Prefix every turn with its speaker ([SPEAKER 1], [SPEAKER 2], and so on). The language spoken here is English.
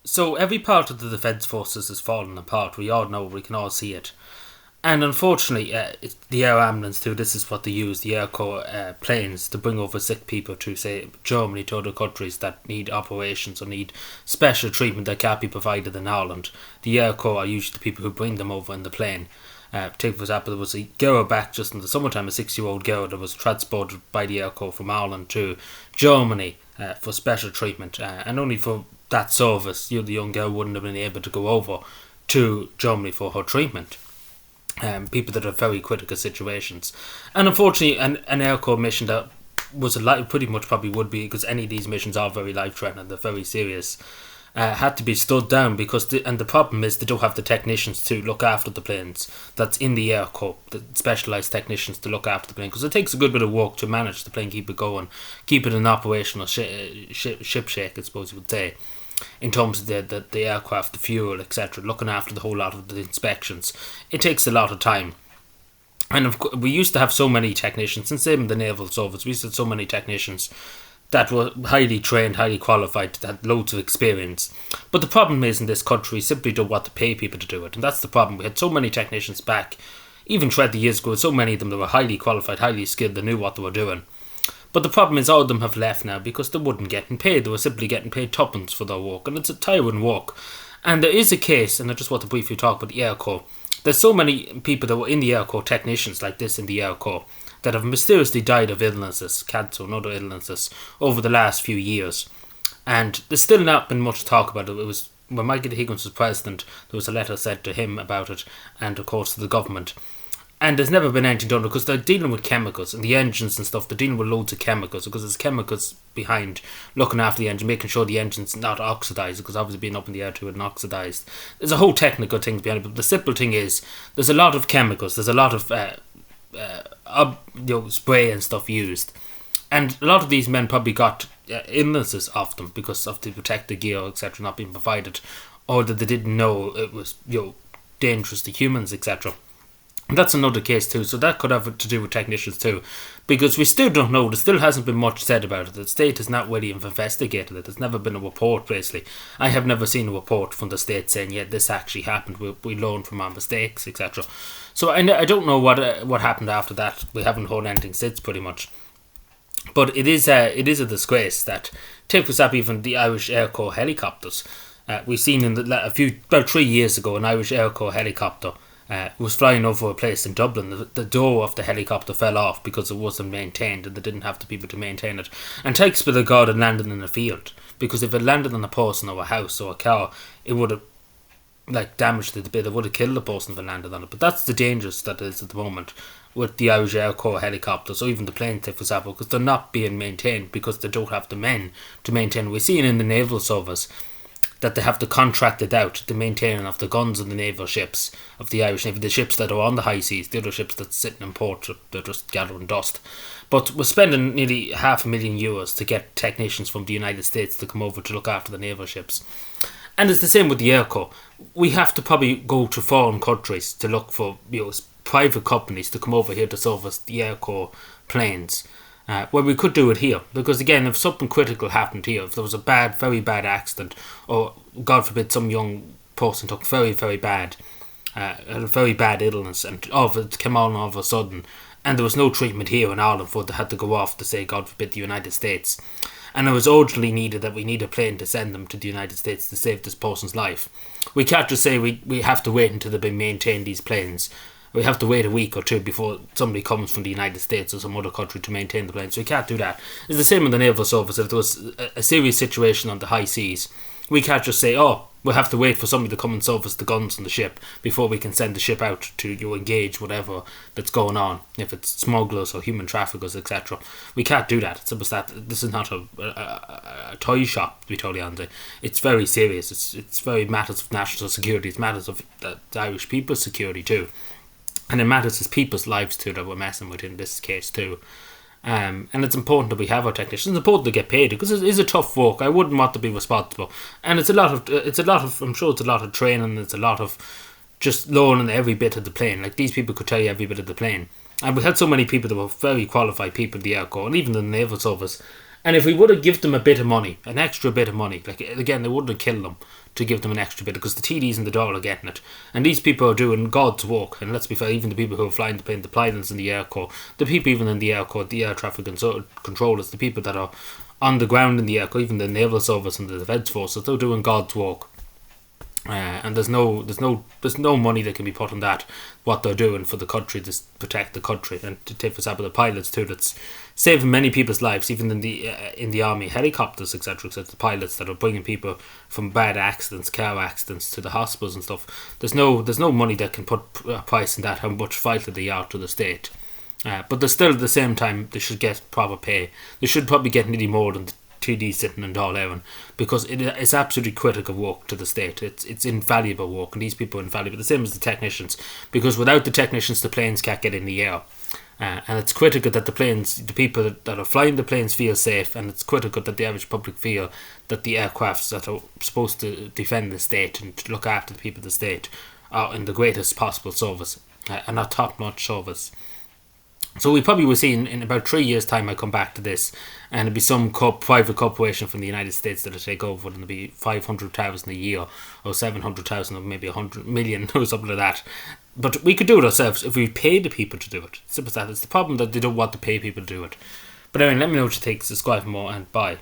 [SPEAKER 1] So every part of the Defence Forces is falling apart. We all know, we can all see it. And unfortunately, the air ambulance too, this is what they use, the Air Corps planes, to bring over sick people to, say, Germany, to other countries that need operations or need special treatment that can't be provided in Ireland. The Air Corps are usually the people who bring them over in the plane. Take for example, there was a girl back just in the summertime, a 6-year-old girl that was transported by the Air Corps from Ireland to Germany for special treatment, and only for that service, the young girl wouldn't have been able to go over to Germany for her treatment. People that are very critical situations, and unfortunately, an Air Corps mission that was pretty much probably would be, because any of these missions are very life threatening, they're very serious, had to be stood down because the problem is they don't have the technicians to look after the planes that's in the Air Corps, the specialised technicians to look after the plane, because it takes a good bit of work to manage the plane, keep it going, keep it in operational ship shape, I suppose you would say, in terms of the aircraft, the fuel, etc., looking after the whole lot of the inspections. It takes a lot of time. And of course, we used to have so many technicians, and same in the Naval Service, we used to have so many technicians that were highly trained, highly qualified, that had loads of experience. But the problem is, in this country, we simply don't want to pay people to do it. And that's the problem. We had so many technicians back, even 20 years ago, so many of them that were highly qualified, highly skilled, they knew what they were doing. But the problem is all of them have left now because they wouldn't getting paid. They were simply getting paid tuppence for their work, and it's a tiring work. And there is a case, and I just want to briefly talk about the Air Corps. There's so many people that were in the Air Corps, technicians like this in the Air Corps, that have mysteriously died of illnesses, cancer and other illnesses, over the last few years. And there's still not been much talk about it. It was when Michael Higgins was president, there was a letter sent to him about it, and of course to the government. And there's never been anything done because they're dealing with chemicals and the engines and stuff. They're dealing with loads of chemicals because there's chemicals behind looking after the engine, making sure the engine's not oxidised, because obviously being up in the air too and oxidised. There's a whole technical thing behind it, but the simple thing is there's a lot of chemicals, there's a lot of spray and stuff used. And a lot of these men probably got illnesses off them because of the protective gear, etc., not being provided, or that they didn't know it was dangerous to humans, etc. That's another case too, so that could have to do with technicians too, because we still don't know. There still hasn't been much said about it. The state has not really investigated it. There's never been a report, basically. I have never seen a report from the state saying, yeah, this actually happened, we learned from our mistakes, etc. So I don't know what happened after that. We haven't heard anything since, pretty much. But it is a disgrace that, take for example, even the Irish Air Corps helicopters. We've seen about 3 years ago, an Irish Air Corps helicopter was flying over a place in Dublin. The door of the helicopter fell off because it wasn't maintained and they didn't have the people to maintain it. And takes for the God it landed in a field, because if it landed on a person or a house or a car, it would have damaged it a bit. It would have killed the person if it landed on it. But that's the dangers that is at the moment with the Irish Air Corps helicopters, or even the planes, for example, because they're not being maintained because they don't have the men to maintain. We've seen in the Naval Service that they have to contract it out, the maintaining of the guns of the naval ships of the Irish Navy, the ships that are on the high seas, the other ships that's sitting in port, they're just gathering dust. But we're spending nearly €500,000 to get technicians from the United States to come over to look after the naval ships. And it's the same with the Air Corps. We have to probably go to foreign countries to look for private companies to come over here to service the Air Corps planes. Well, we could do it here, because again, if something critical happened here, if there was a very bad accident, or God forbid some young person took very, very bad, had a very bad illness, and it came on all of a sudden, and there was no treatment here in Ireland for it, they had to go off to, say, God forbid, the United States, and it was urgently needed that we need a plane to send them to the United States to save this person's life. We can't just say we have to wait until they've been maintained, these planes. We have to wait a week or two before somebody comes from the United States or some other country to maintain the plane. So we can't do that. It's the same in the Naval Service. If there was a serious situation on the high seas, we can't just say, we'll have to wait for somebody to come and service the guns on the ship before we can send the ship out to engage whatever that's going on, if it's smugglers or human traffickers, etc. We can't do that. It's that this is not a toy shop, to be totally honest. It's very serious. It's very matters of national security. It's matters of the Irish people's security too. And it matters as people's lives too that we're messing with in this case too. And it's important that we have our technicians. It's important to get paid because it is a tough work. I wouldn't want to be responsible. And it's a lot of I'm sure it's a lot of training. It's a lot of just learning every bit of the plane. Like, these people could tell you every bit of the plane. And we had so many people that were very qualified people in the Air Corps and even the Naval Service. And if we would have given them a bit of money, an extra bit of money, like again, they wouldn't have killed them to give them an extra bit, because the TDs and the Dáil are getting it. And these people are doing God's work. And let's be fair, even the people who are flying the plane, the pilots in the Air Corps, the people even in the Air Corps, the air traffic controllers, the people that are on the ground in the Air Corps, even the Naval Service and the Defence Forces, they're doing God's work. And there's no money that can be put on that, what they're doing for the country, to protect the country. And to take for example the pilots too, that's saving many people's lives, even in the army, helicopters, etc., etc. The pilots that are bringing people from bad accidents, car accidents, to the hospitals and stuff. There's no money that can put a price on that, how much vital they are to the state. But there's still, at the same time, they should get proper pay. They should probably get nearly more than the TD sitting in Dáil Éireann, because it's absolutely critical work to the state. It's invaluable work, and these people are invaluable, the same as the technicians, because without the technicians the planes can't get in the air. And it's critical that the people that are flying the planes feel safe, and it's critical that the average public feel that the aircrafts that are supposed to defend the state and to look after the people of the state are in the greatest possible service, and not top-notch service. So we probably will see in about 3 years' time, I come back to this, and it'll be some private corporation from the United States that'll take over, and it'll be 500,000 a year, or 700,000, or maybe 100 million, or something like that. But we could do it ourselves if we pay the people to do it. Simple as that. It's the problem that they don't want to pay people to do it. But anyway, let me know what you think. Subscribe for more, and bye.